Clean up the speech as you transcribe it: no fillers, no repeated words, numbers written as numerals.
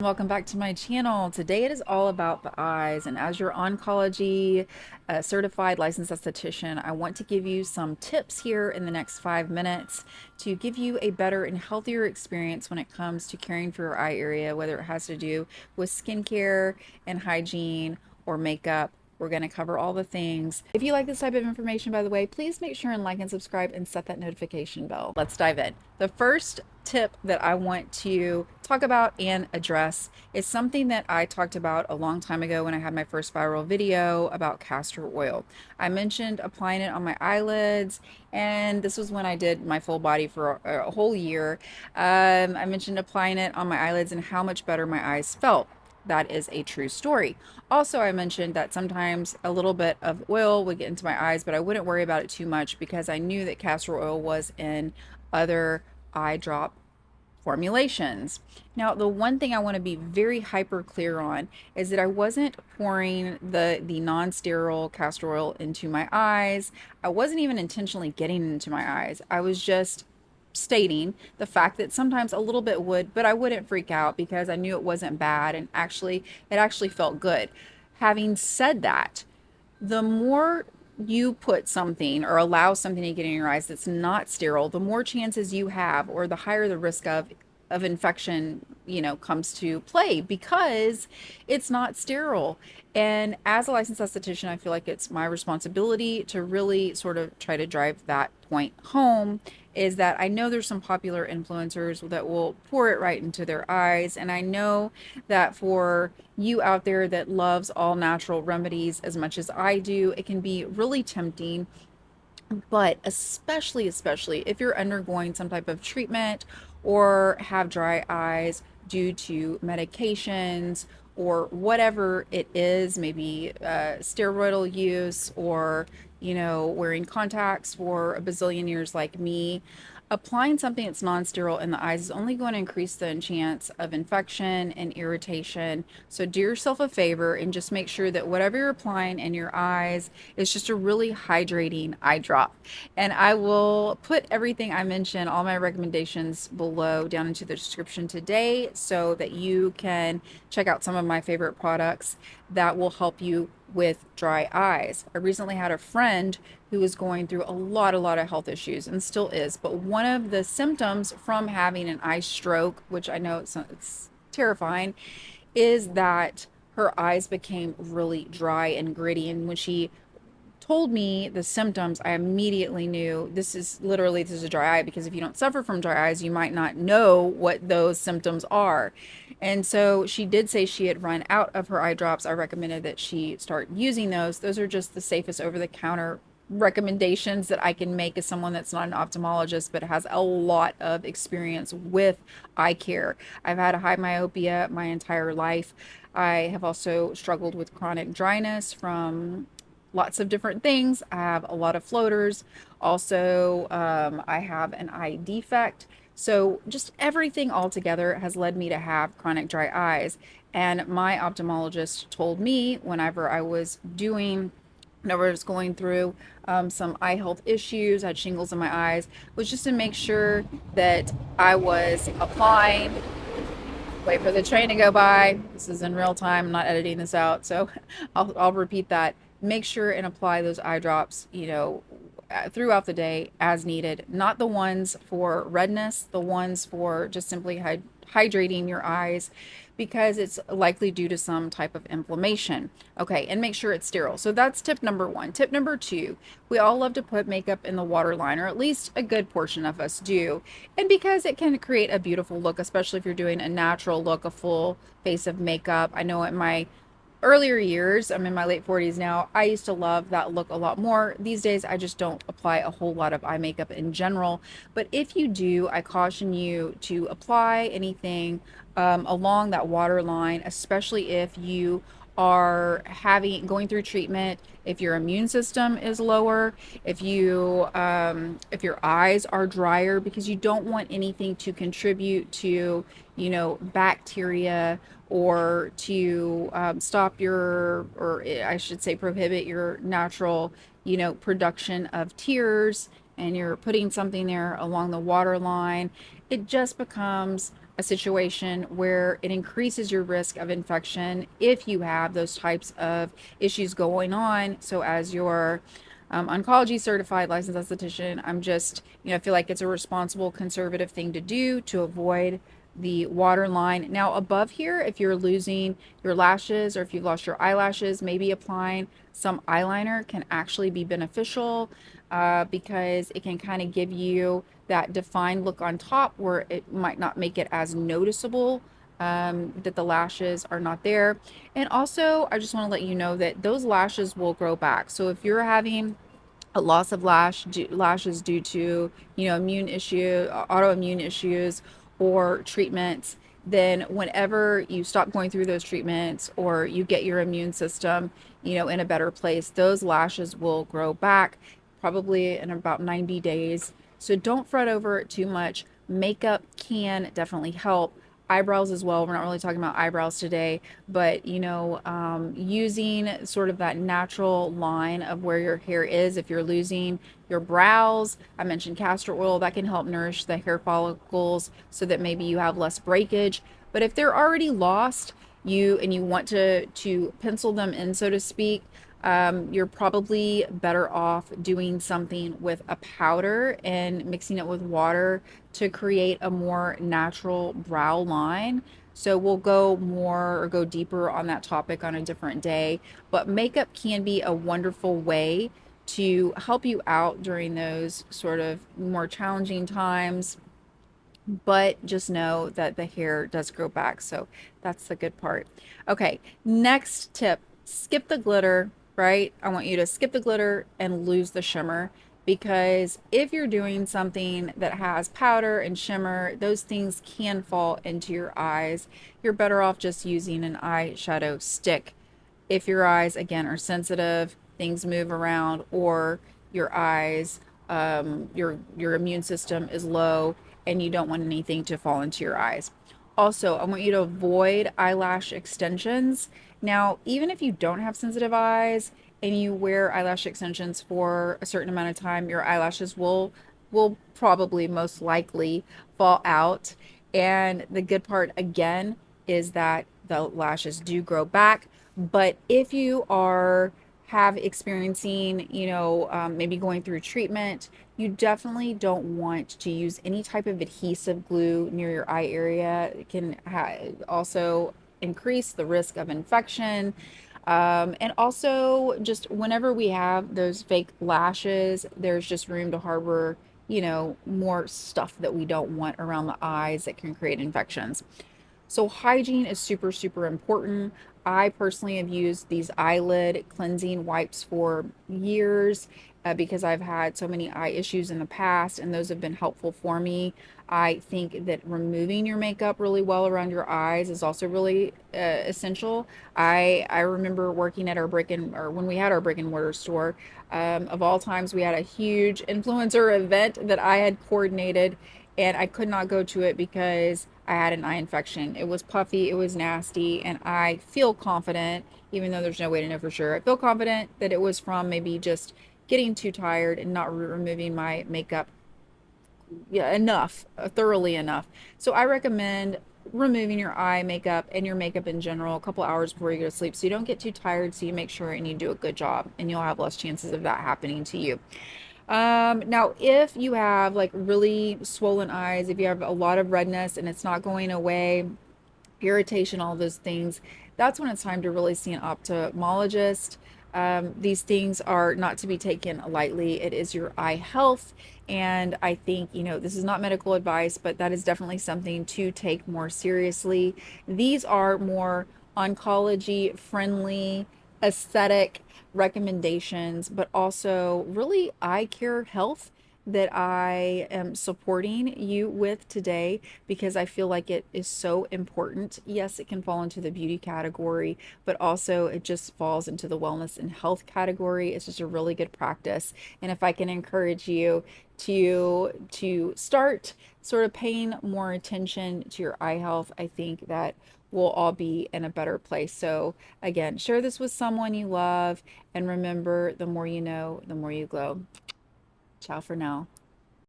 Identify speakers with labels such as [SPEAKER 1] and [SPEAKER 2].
[SPEAKER 1] Welcome back to my channel. Today it is all about the eyes, and as your oncology certified licensed esthetician, I want to give you some tips here in the next 5 minutes to give you a better and healthier experience when it comes to caring for your eye area, whether it has to do with skincare and hygiene or makeup. We're going to cover all the things. If you like this type of information, by the way, please make sure and like and subscribe and set that notification bell. Let's dive in. The first tip that I want to talk about and address is something that I talked about a long time ago when I had my first viral video about castor oil. I mentioned applying it on my eyelids, and this was when I did my full body for a whole year. I mentioned applying it on my eyelids and how much better my eyes felt. That is a true story. Also, I mentioned that sometimes a little bit of oil would get into my eyes, but I wouldn't worry about it too much because I knew that castor oil was in other eye drop formulations. Now, the one thing I want to be very hyper clear on is that I wasn't pouring the non-sterile castor oil into my eyes. I wasn't even intentionally getting it into my eyes. I was just stating the fact that sometimes a little bit would, but I wouldn't freak out because I knew it wasn't bad, and it actually felt good. Having said that, the more you put something or allow something to get in your eyes that's not sterile, the more chances you have, or the higher the risk of infection, comes to play because it's not sterile. And as a licensed esthetician, I feel like it's my responsibility to really sort of try to drive that point home, is that I know there's some popular influencers that will pour it right into their eyes. And I know that for you out there that loves all natural remedies as much as I do, it can be really tempting. But especially if you're undergoing some type of treatment or have dry eyes due to medications or whatever it is, maybe steroidal use, or wearing contacts for a bazillion years like me, applying something that's non-sterile in the eyes is only going to increase the chance of infection and irritation. So do yourself a favor and just make sure that whatever you're applying in your eyes is just a really hydrating eye drop. And I will put everything I mentioned, all my recommendations, below down into the description today so that you can check out some of my favorite products that will help you with dry eyes. I recently had a friend who was going through a lot of health issues and still is, but one of the symptoms from having an eye stroke, which I know it's terrifying, is that her eyes became really dry and gritty. And when she told me the symptoms, I immediately knew this is a dry eye, because if you don't suffer from dry eyes, you might not know what those symptoms are. And so she did say she had run out of her eye drops. I recommended that she start using those. Those are just the safest over the counter recommendations that I can make as someone that's not an ophthalmologist but has a lot of experience with eye care. I've had a high myopia my entire life. I have also struggled with chronic dryness from lots of different things. I have a lot of floaters. Also, I have an eye defect. So just everything all together has led me to have chronic dry eyes. And my ophthalmologist told me whenever I was going through some eye health issues, I had shingles in my eyes, was just to make sure that I was applying. Wait for the train to go by. This is in real time. I'm not editing this out, so I'll repeat that. Make sure and apply those eye drops, throughout the day as needed. Not the ones for redness, the ones for just simply hydrating your eyes, because it's likely due to some type of inflammation. Okay, and make sure it's sterile. So that's tip number one. Tip number two, we all love to put makeup in the waterline, or at least a good portion of us do. And because it can create a beautiful look, especially if you're doing a natural look, a full face of makeup. I know in my earlier years, I'm in my late 40s now, I used to love that look a lot more. These days, I just don't apply a whole lot of eye makeup in general. But if you do, I caution you to apply anything along that water line, especially if you are going through treatment, if your immune system is lower, if your eyes are drier, because you don't want anything to contribute to bacteria, or to stop or I should say prohibit your natural production of tears, and you're putting something there along the water line. It just becomes a situation where it increases your risk of infection if you have those types of issues going on. So, as your oncology certified licensed esthetician, I'm just, I feel like it's a responsible, conservative thing to do to avoid the waterline. Now, above here, if you're losing your lashes or if you've lost your eyelashes, maybe applying some eyeliner can actually be beneficial because it can kind of give you that defined look on top where it might not make it as noticeable that the lashes are not there. And also, I just want to let you know that those lashes will grow back. So if you're having a loss of lashes due to autoimmune issues or treatments, then whenever you stop going through those treatments or you get your immune system in a better place, those lashes will grow back probably in about 90 days. So don't fret over it too much. Makeup can definitely help. Eyebrows as well. We're not really talking about eyebrows today, but using sort of that natural line of where your hair is. If you're losing your brows, I mentioned castor oil, that can help nourish the hair follicles so that maybe you have less breakage. But if they're already lost, you want to pencil them in, so to speak, you're probably better off doing something with a powder and mixing it with water to create a more natural brow line. So we'll go more or go deeper on that topic on a different day. But makeup can be a wonderful way to help you out during those sort of more challenging times. But just know that the hair does grow back. So that's the good part. Okay, next tip, skip the glitter, right? I want you to skip the glitter and lose the shimmer, because if you're doing something that has powder and shimmer, those things can fall into your eyes. You're better off just using an eyeshadow stick. If your eyes, again, are sensitive, things move around, or your eyes, your immune system is low and you don't want anything to fall into your eyes. Also, I want you to avoid eyelash extensions. Now, even if you don't have sensitive eyes and you wear eyelash extensions for a certain amount of time, your eyelashes will probably most likely fall out. And the good part again is that the lashes do grow back. But if you are have experiencing, maybe going through treatment, you definitely don't want to use any type of adhesive glue near your eye area. It can also increase the risk of infection. And also, just whenever we have those fake lashes, there's just room to harbor, more stuff that we don't want around the eyes that can create infections. So hygiene is super, super important. I personally have used these eyelid cleansing wipes for years because I've had so many eye issues in the past, and those have been helpful for me. I think that removing your makeup really well around your eyes is also really essential. I remember working at our or when we had our brick and mortar store. Of all times, we had a huge influencer event that I had coordinated, and I could not go to it because I had an eye infection. It was puffy, it was nasty, and I feel confident, even though there's no way to know for sure, I feel confident that it was from maybe just getting too tired and not removing my makeup, yeah, enough, thoroughly enough. So I recommend removing your eye makeup and your makeup in general a couple hours before you go to sleep so you don't get too tired, so you make sure and you do a good job, and you'll have less chances of that happening to you. Now, if you have like really swollen eyes, if you have a lot of redness and it's not going away, irritation, all those things, that's when it's time to really see an ophthalmologist. These things are not to be taken lightly. It is your eye health. And I think, this is not medical advice, but that is definitely something to take more seriously. These are more oncology friendly, aesthetic recommendations, but also really eye care health that I am supporting you with today because I feel like it is so important. Yes, it can fall into the beauty category, but also it just falls into the wellness and health category. It's just a really good practice. And if I can encourage you to start sort of paying more attention to your eye health, I think that we'll all be in a better place. So again, share this with someone you love, and remember, the more you know, the more you glow. Ciao for now.